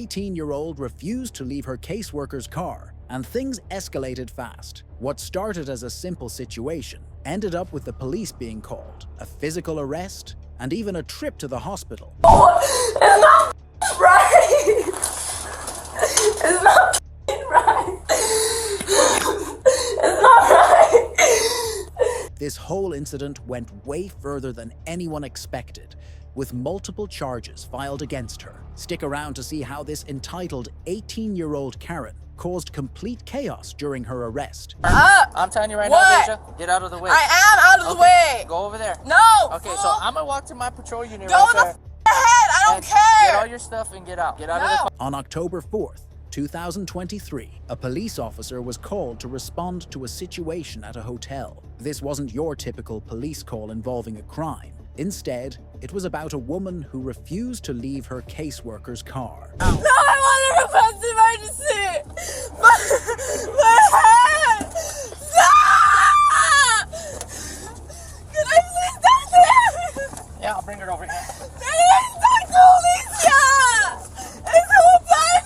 18-year-old refused to leave her caseworker's car, and things escalated fast. What started as a simple situation ended up with the police being called, a physical arrest, and even a trip to the hospital. It's not right. It's not right. It's not right. This whole incident went way further than anyone expected, with multiple charges filed against her. Stick around to see how this entitled 18-year-old Karen caused complete chaos during her arrest. I'm telling you right now, Deja, get out of the way. I am out of the way. Go over there. No. Okay, so I'm gonna walk to my patrol unit Go right the there. ahead. I don't and care. Get all your stuff and get out. Get out of the On October 4th, 2023, a police officer was called to respond to a situation at a hotel. This wasn't your typical police call involving a crime. Instead, it was about a woman who refused to leave her caseworker's car. No, I want a request emergency. My head. Stop! Can I please talk to him? Yeah, I'll bring it over here. Can I talk to Alicia? It's so bad.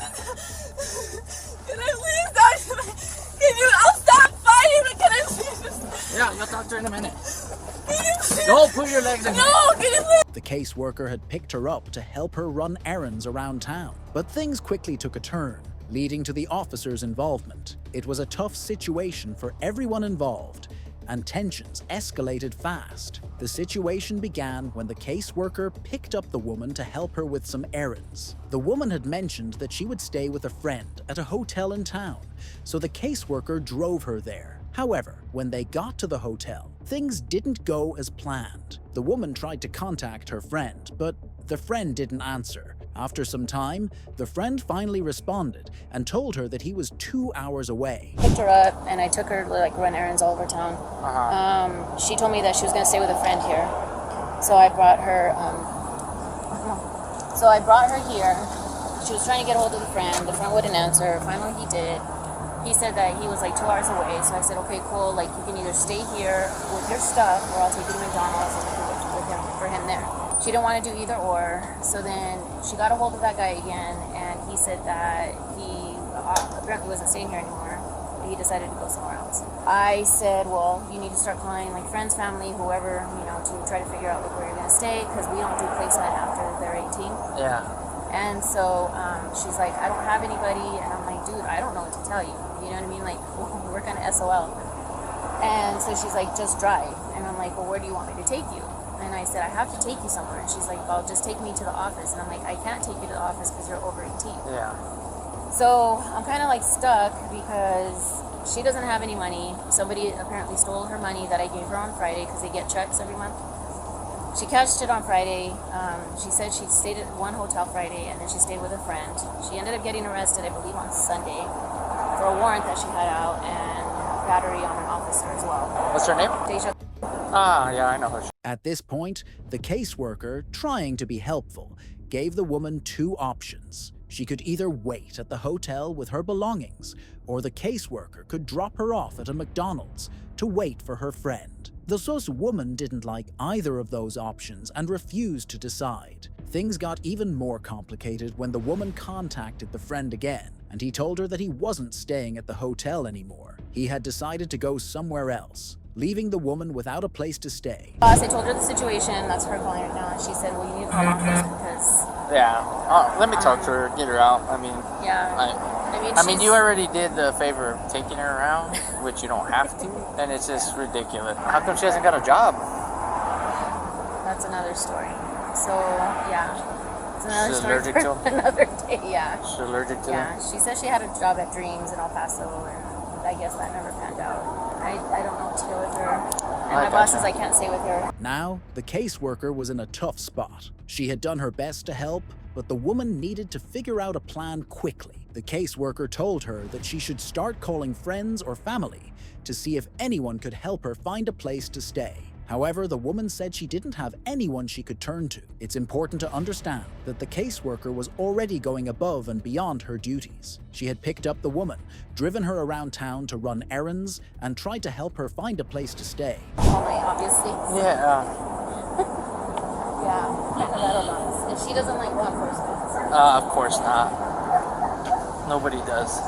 Can I please talk to him? Can you? I'll stop fighting, but can I please? Yeah, you'll talk to her in a minute. Can you please? Don't put your legs in. No, can you please? The caseworker had picked her up to help her run errands around town. But things quickly took a turn, leading to the officer's involvement. It was a tough situation for everyone involved, and tensions escalated fast. The situation began when the caseworker picked up the woman to help her with some errands. The woman had mentioned that she would stay with a friend at a hotel in town, so the caseworker drove her there. However, when they got to the hotel, things didn't go as planned. The woman tried to contact her friend, but the friend didn't answer. After some time, the friend finally responded and told her that he was 2 hours away. Picked her up and I took her to like run errands all over town. She told me that she was going to stay with a friend here, so I brought her. Here. She was trying to get a hold of the friend. The friend wouldn't answer. Finally, he did. He said that he was like 2 hours away, so I said, okay, cool. Like you can either stay here with your stuff, or I'll take you to McDonald's and with him for him there. She didn't want to do either or, so then she got a hold of that guy again, and he said that he apparently wasn't staying here anymore. He decided to go somewhere else. I said, well, you need to start calling like friends, family, whoever, to try to figure out like where you're gonna stay, because we don't do placement after they're 18. Yeah. And so she's like, I don't have anybody, and I'm like, dude, I don't know what to tell you. You know what I mean? Like, we're kind of SOL. And so she's like, just drive. And I'm like, well, where do you want me to take you? And I said, I have to take you somewhere. And she's like, well, just take me to the office. And I'm like, I can't take you to the office because you're over 18. Yeah. So I'm kind of like stuck because she doesn't have any money. Somebody apparently stole her money that I gave her on Friday because they get checks every month. She cashed it on Friday. She said she stayed at one hotel Friday, and then she stayed with a friend. She ended up getting arrested, I believe, on Sunday for a warrant that she had out and battery on an officer as well. What's her name? Deja. Ah, yeah, I know her. At this point, the caseworker, trying to be helpful, gave the woman two options. She could either wait at the hotel with her belongings, or the caseworker could drop her off at a McDonald's to wait for her friend. The sus woman didn't like either of those options and refused to decide. Things got even more complicated when the woman contacted the friend again, and he told her that he wasn't staying at the hotel anymore. He had decided to go somewhere else, leaving the woman without a place to stay. Boss, I told her the situation. That's her calling right now, and she said, well, you need to call office because... Yeah. Let me talk to her, get her out. I mean... Yeah. I mean, you already did the favor of taking her around, which you don't have to, and it's just ridiculous. How come she hasn't got a job? That's another story. So, yeah. It's another She's story allergic for to 'em? another day, yeah. She's allergic to them? Yeah, she said she had a job at Dreams in El Paso, and I guess that never panned out. I don't know what to do with her. And my boss says I can't stay with her. Now, the caseworker was in a tough spot. She had done her best to help, but the woman needed to figure out a plan quickly. The caseworker told her that she should start calling friends or family to see if anyone could help her find a place to stay. However, the woman said she didn't have anyone she could turn to. It's important to understand that the caseworker was already going above and beyond her duties. She had picked up the woman, driven her around town to run errands, and tried to help her find a place to stay. Only, obviously. Yeah. Yeah, that'll not. And she doesn't like law enforcement. Of course not. Nobody does.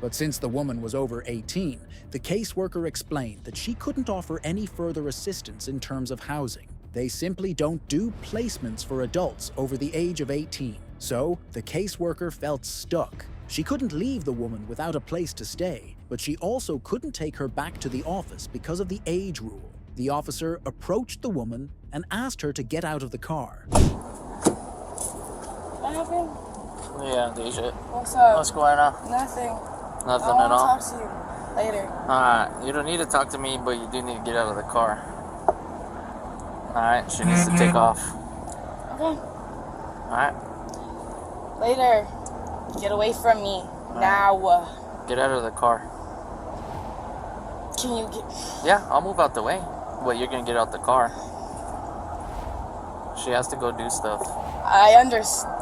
But since the woman was over 18, the caseworker explained that she couldn't offer any further assistance in terms of housing. They simply don't do placements for adults over the age of 18. So the caseworker felt stuck. She couldn't leave the woman without a place to stay, but she also couldn't take her back to the office because of the age rule. The officer approached the woman and asked her to get out of the car. What happened? Yeah, Deja. What's up? What's going on? Nothing. Nothing I at all? want to talk to you later. Alright, you don't need to talk to me, but you do need to get out of the car. Alright, she needs to take off. Okay. Alright, Later. Get away from me. Now. get out of the car. Can you get... Yeah, I'll move out the way. Well, you're gonna get out the car. She has to go do stuff. I understand.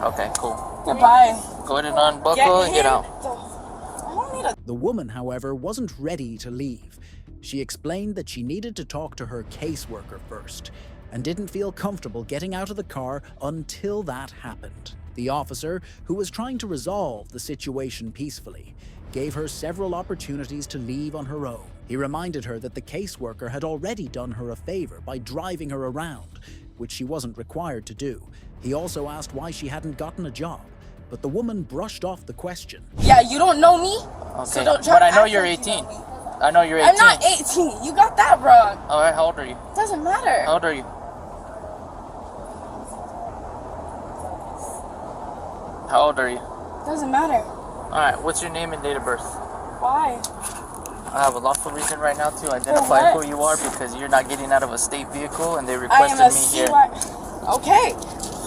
Okay, cool. Goodbye. Go ahead and unbuckle and get out. I don't need a... The woman, however, wasn't ready to leave. She explained that she needed to talk to her caseworker first and didn't feel comfortable getting out of the car until that happened. The officer, who was trying to resolve the situation peacefully, gave her several opportunities to leave on her own. He reminded her that the caseworker had already done her a favor by driving her around, which she wasn't required to do. He also asked why she hadn't gotten a job, but the woman brushed off the question. Yeah, you don't know me? Okay, So don't try but to I know act you're like you 18. know me. I know you're 18. I'm not 18. You got that wrong. Alright, how old are you? Doesn't matter. How old are you? How old are you? Doesn't matter. Alright, what's your name and date of birth? Why? I have a lawful reason right now to what? identify who you are because you're not getting out of a state vehicle and they I am requested a me here. Okay.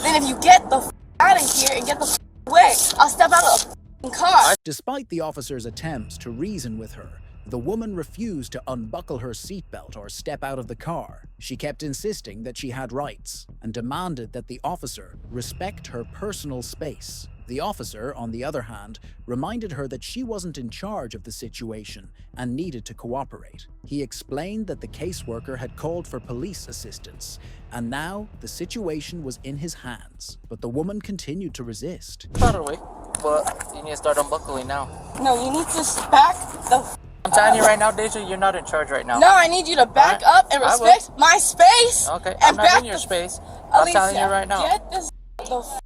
Then if you get the out of here and get the away, I'll step out of the car. Despite the officer's attempts to reason with her, the woman refused to unbuckle her seatbelt or step out of the car. She kept insisting that she had rights and demanded that the officer respect her personal space. The officer, on the other hand, reminded her that she wasn't in charge of the situation and needed to cooperate. He explained that the caseworker had called for police assistance, and now the situation was in his hands. But the woman continued to resist. Out of the way, but you need to start unbuckling now. No, you need to back the. I'm telling you right now, Deja, you're not in charge right now. No, I need you to back Alright, up and I will. respect my space. Okay, and I'm not back in your the- space. I'm telling you Alicia, right now. Get this the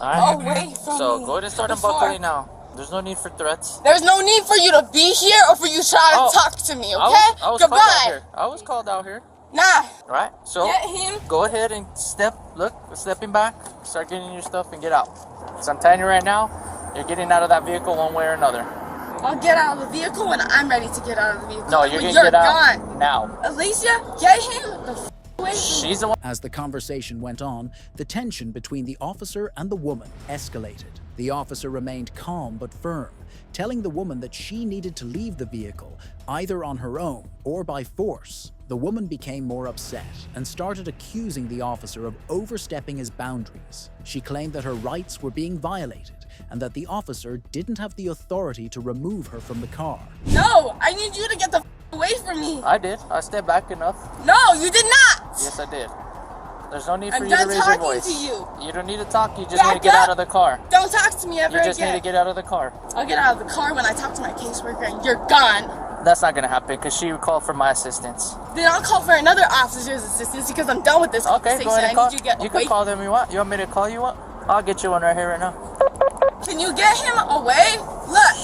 Alright? away from So me. go ahead and start before- unbuckling now. There's no need for threats. There's no need for you to be here or for you to try to Oh, talk to me, okay? I was called out Goodbye. here. I was called out here. Nah. Right? So Get him. go ahead and stepping back, start getting your stuff and get out. So I'm telling you right now, you're getting out of that vehicle one way or another. I'll get out of the vehicle when I'm ready to get out of the vehicle. No, you're When gonna get out gone. now. Alicia, get him the away from me. She's the one. As the conversation went on, the tension between the officer and the woman escalated. The officer remained calm but firm, telling the woman that she needed to leave the vehicle, either on her own or by force. The woman became more upset and started accusing the officer of overstepping his boundaries. She claimed that her rights were being violated and that the officer didn't have the authority to remove her from the car. No, I need you to get the away from me. I did. I stepped back enough. No, you did not. Yes, I did. There's no need for I'm you to done raise your talking voice. to you. You don't need to talk. You just Back need to get up. out of the car. Don't talk to me ever You just again. need to get out of the car. I'll get out of the car when I talk to my caseworker and you're gone. That's not gonna happen because she called for my assistance. Then I'll call for another officer's assistance because I'm done with this Okay, conversation. go ahead and I call. need you to get You away. can call them you want. You want me to call you one? I'll get you one right here, right now. Can you get him away? Look,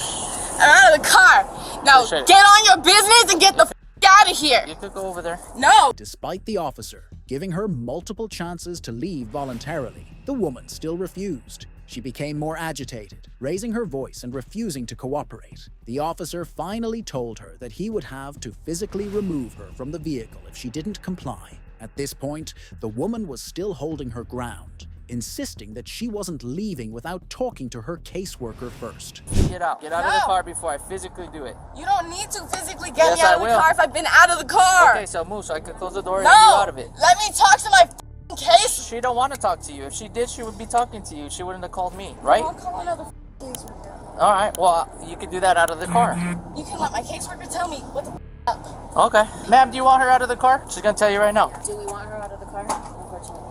I'm out of the car. Now Appreciate it. get on your business and get the out of here. You could go over there. No. Despite the officer giving her multiple chances to leave voluntarily, the woman still refused. She became more agitated, raising her voice and refusing to cooperate. The officer finally told her that he would have to physically remove her from the vehicle if she didn't comply. At this point, the woman was still holding her ground, insisting that she wasn't leaving without talking to her caseworker first. Get out. Get out of the No. car before I physically do it. You don't need to physically get Yes, me out I of the will. car if I've been out of the car. Okay, so move so I can close the door and get you No. out of it. Let me talk to my case. She don't want to talk to you. If she did, she would be talking to you. She wouldn't have called me, right? I'll call another caseworker. All right. Well, you can do that out of the car. You can let my caseworker tell me what the up. Okay. Ma'am, do you want her out of the car? She's gonna tell you right now. Do we want her out of the car? Unfortunately.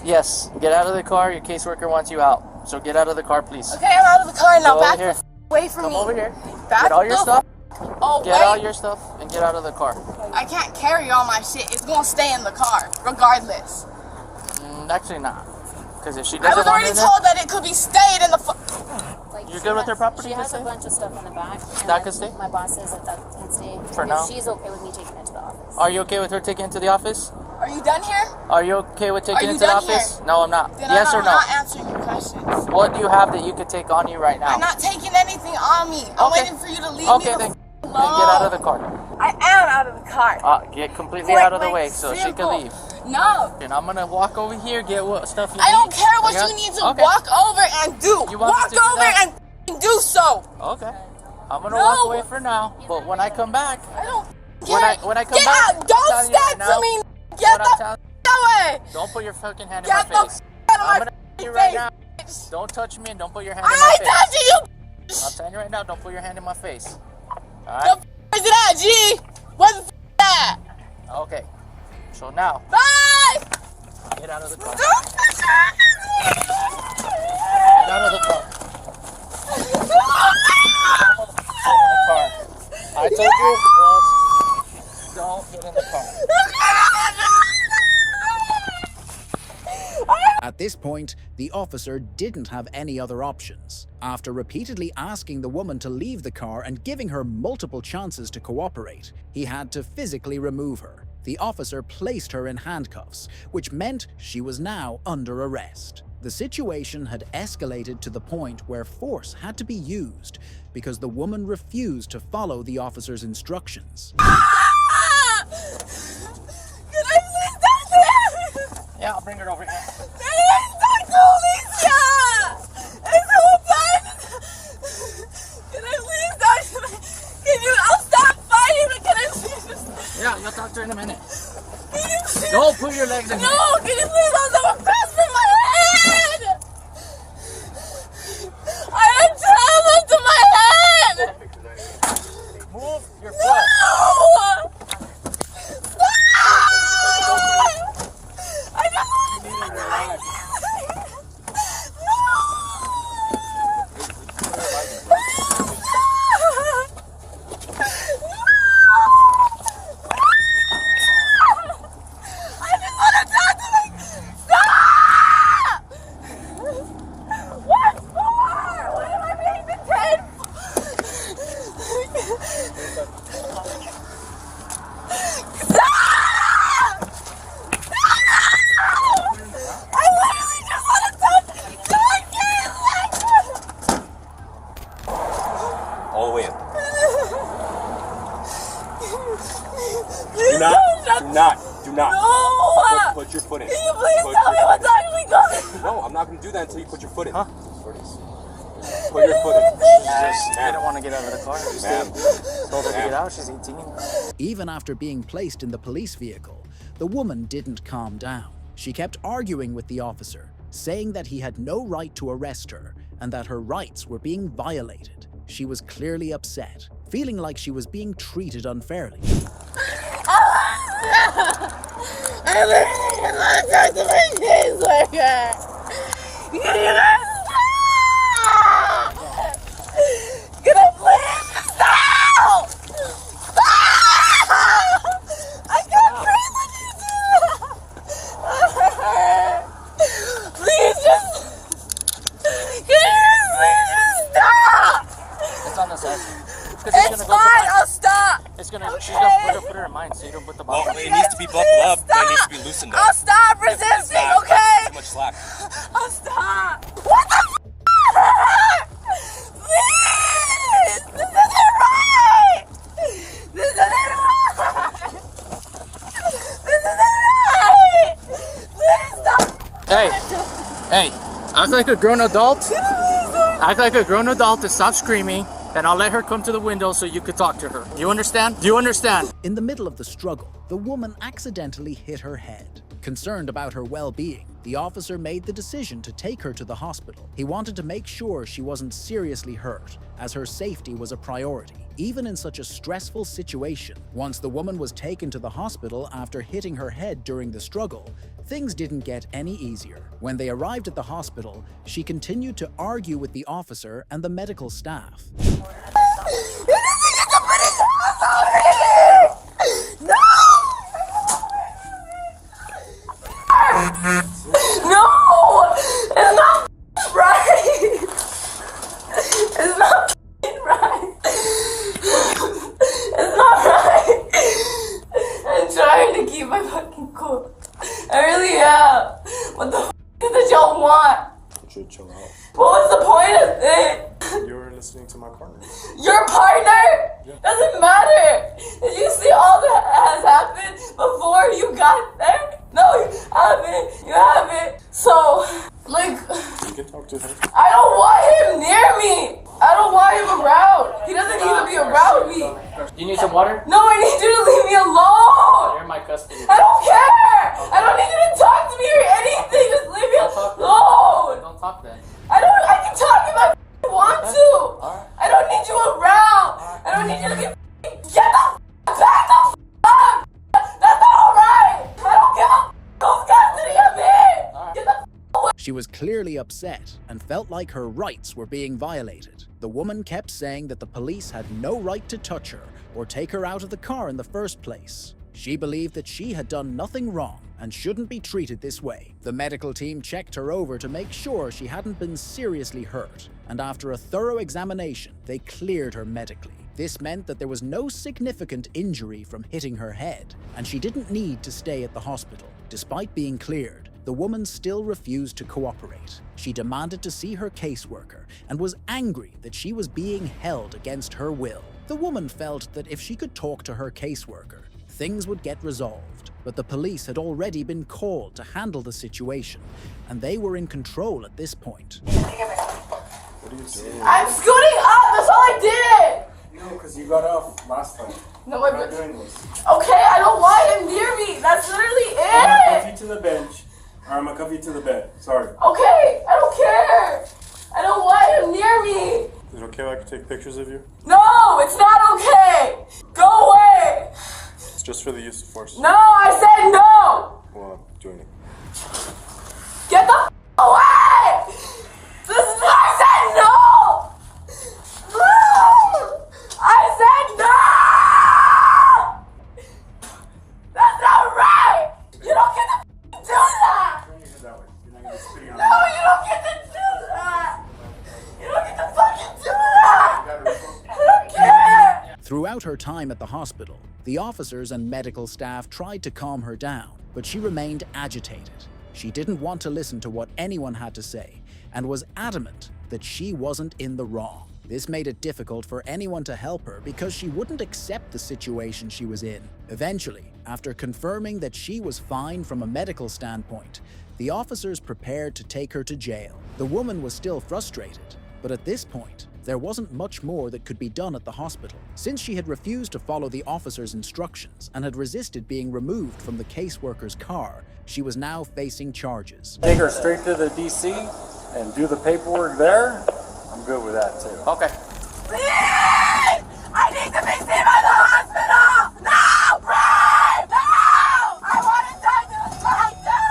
Yes. Get out of the car. Your caseworker wants you out. So get out of the car, please. Okay, I'm out of the car now. Go Back over here. the away from Come me. over here. Back Get all your the stuff. Oh, Get all your stuff and get out of the car. I can't carry all my shit. It's gonna stay in the car, regardless. Actually not. Because if she I doesn't was want already it in there, told that it could be stayed in the. Like, You're she good with has- her property, She has Jose? a bunch of stuff in the back. and That could stay? My boss says that can stay. For and now? She's okay with me taking it to the office. are you okay with her taking it to the office? Are you done here? Are you okay with taking you it to the done office? here? No, I'm not. Then Yes I'm or no? not answering your questions. What do you have that you could take on you right now? I'm not taking anything on me. I'm Okay. waiting for you to leave Okay, me then, the then get out of the car. I am out of the car. Get completely Quick, out of the like, way so she can simple. leave. No. And I'm gonna walk over here, get what stuff you I need. don't care what Yeah? you need to Okay. walk over and do. You want me Walk to do over that? and f***ing do so. Okay. I'm gonna No. walk away for now, but when I come back, I don't When care. I come Get back, out. I'm Don't telling you right step now, to me. what Get I'm the telling- f*** away. don't put your fucking hand in Get my the face. f*** out of I'm my gonna tell you face. right now. bitch. Don't touch me and don't put your hand I in my ain't face. touching you. I'm telling you right now, don't put your hand in my face. The Alright? f*** is it at, G? Where's the f*** at? Okay. So now, Bye. get out of the car. Don't touch me. Get out of the car. Get out of the car. I told you once, don't get in the car. At this point, the officer didn't have any other options. After repeatedly asking the woman to leave the car and giving her multiple chances to cooperate, he had to physically remove her. The officer placed her in handcuffs, which meant she was now under arrest. The situation had escalated to the point where force had to be used because the woman refused to follow the officer's instructions. Can I please talk to him? Yeah, I'll bring her over here. Can I talk to Alicia? It's open. Can I please talk to him? Can you? I'll stop fighting, but can I please just? Yeah, you'll talk to her in a minute. Can you please? Don't put your legs in No, here. can you please also press from my head? I have trauma to my head. Move your foot. No! Stop! I just want to talk to my I just want to talk to my stop! What for? What am I being detained Stop! I literally just want to touch so I can't All the way in. Please Do not. don't shut Do not. Do not. No! Put your foot in. Can you please Put tell me your what's foot actually going in. No, I'm not going to do that until you put your foot in. Huh? Put your foot in. You Ma'am. don't want to get out of the car. Ma'am. Told her to get out. She's 18. Even after being placed in the police vehicle, the woman didn't calm down. She kept arguing with the officer, saying that he had no right to arrest her and that her rights were being violated. She was clearly upset, feeling like she was being treated unfairly. I literally just want to talk to my caseworker. Can you guys stop? Can I please stop? Stop! I can't breathe when you do that. Please just... Can you please just stop? It's on the side. It's fine, I'll stop. She's gonna put her in mine so you don't put the Well, bottom. it needs to be buckled up. But it needs to be loosened up. I'll stop It's resisting, not okay? Too much slack. I'll stop. What the f***? Please! This isn't right! This isn't right! This isn't right! Please stop! Hey, hey, act like a grown adult. Act like a grown adult and stop screaming. And I'll let her come to the window so you could talk to her. You understand? Do you understand? In the middle of the struggle, the woman accidentally hit her head. Concerned about her well-being, the officer made the decision to take her to the hospital. He wanted to make sure she wasn't seriously hurt, as her safety was a priority, even in such a stressful situation. Once the woman was taken to the hospital after hitting her head during the struggle, things didn't get any easier. When they arrived at the hospital, she continued to argue with the officer and the medical staff. No! It's not right! It's not right! It's not right! I'm trying to keep my fucking cool. I really am. What the did y'all want? You should chill out. What was the point of it? You were listening to my partner. Your partner? Yeah. Doesn't matter. Did you see all that has happened before you got there? No, you haven't. You haven't. So, like, You can talk to him. I don't want him near me. I don't want him around. He doesn't need to be around me. You need some water? No, I need you to leave me alone. You're in my custody. I don't care. I don't need you to talk to me or anything. Just leave me alone. Don't talk then. I can talk if I want to. Alright. I don't need you around. I don't need you to get the back the up. That's not alright. I don't give a who's custody of me. Get the She was clearly upset and felt like her rights were being violated. The woman kept saying that the police had no right to touch her or take her out of the car in the first place. She believed that she had done nothing wrong and shouldn't be treated this way. The medical team checked her over to make sure she hadn't been seriously hurt, and after a thorough examination, they cleared her medically. This meant that there was no significant injury from hitting her head, and she didn't need to stay at the hospital. Despite being cleared, the woman still refused to cooperate. She demanded to see her caseworker and was angry that she was being held against her will. The woman felt that if she could talk to her caseworker, things would get resolved. But the police had already been called to handle the situation, and they were in control at this point. What are you doing? I'm scooting up. That's all I did. No, because you got off last time. No, We're not doing this. Okay, I don't want him near me. That's literally I'm gonna it. cuff you to the bench. Or I'm gonna cuff you to the bed. Sorry. Okay, I don't care. I don't want him near me. Is it okay if I can take pictures of you? No, it's not okay. Go away. It's just for the use of force. No, I said no. Well, I'm doing it. Get the away. I said no. I said no. That's not right. You don't get to do that. Turn your head that way. You're not gonna be spitting on No, you don't get to do that. You don't get to fucking do that. I don't care. Throughout her time at the hospital, the officers and medical staff tried to calm her down, but she remained agitated. She didn't want to listen to what anyone had to say and was adamant that she wasn't in the wrong. This made it difficult for anyone to help her because she wouldn't accept the situation she was in. Eventually, after confirming that she was fine from a medical standpoint, the officers prepared to take her to jail. The woman was still frustrated, but at this point, there wasn't much more that could be done at the hospital. Since she had refused to follow the officer's instructions and had resisted being removed from the caseworker's car, she was now facing charges. Take her straight to the DC and do the paperwork there. I'm good with that too. Okay. Please! I need to be seen by the hospital! No! Brave! No! I want to talk to the doctor!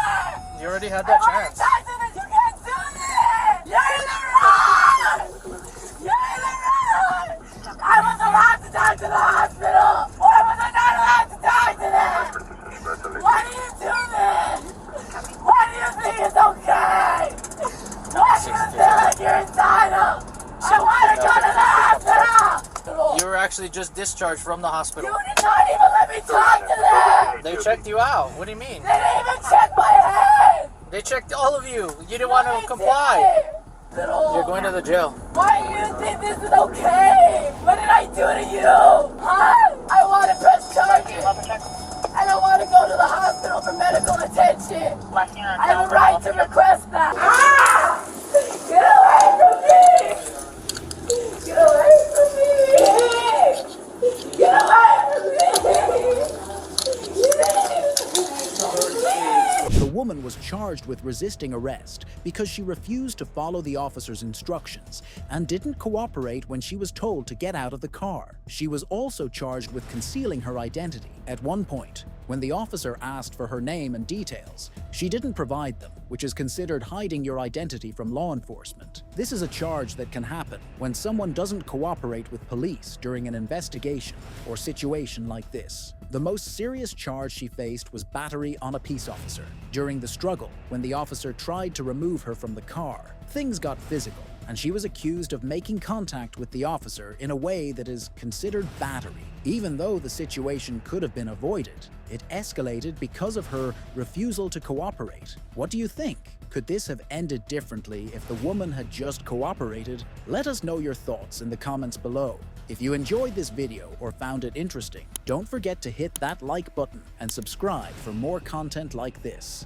You already had that I want chance. to talk to this! You can't do this! You're in the wrong! You're in the wrong! I was allowed to talk to the hospital! Why was I not allowed to talk to them? Why do you do this? Why do you think it's okay? Why do you feel like you're entitled? I want to go to the hospital! You were actually just discharged from the hospital. You did not even let me talk to them! They checked you out. What do you mean? They didn't even check my head! They checked all of you. You didn't want to comply. You're going to the jail. Why do you think this is okay? What did I do to you? Huh? I want to press charges. I don't want to go to the hospital for medical attention. I have a right to request that. Ah! Get away from me! Get away from me! Get away from me! The woman was charged with resisting arrest because she refused to follow the officer's instructions and didn't cooperate when she was told to get out of the car. She was also charged with concealing her identity. At one point, when the officer asked for her name and details, she didn't provide them, which is considered hiding your identity from law enforcement. This is a charge that can happen when someone doesn't cooperate with police during an investigation or situation like this. The most serious charge she faced was battery on a peace officer. During the struggle, when the officer tried to remove her from the car, things got physical, and she was accused of making contact with the officer in a way that is considered battery. Even though the situation could have been avoided, it escalated because of her refusal to cooperate. What do you think? Could this have ended differently if the woman had just cooperated? Let us know your thoughts in the comments below. If you enjoyed this video or found it interesting, don't forget to hit that like button and subscribe for more content like this.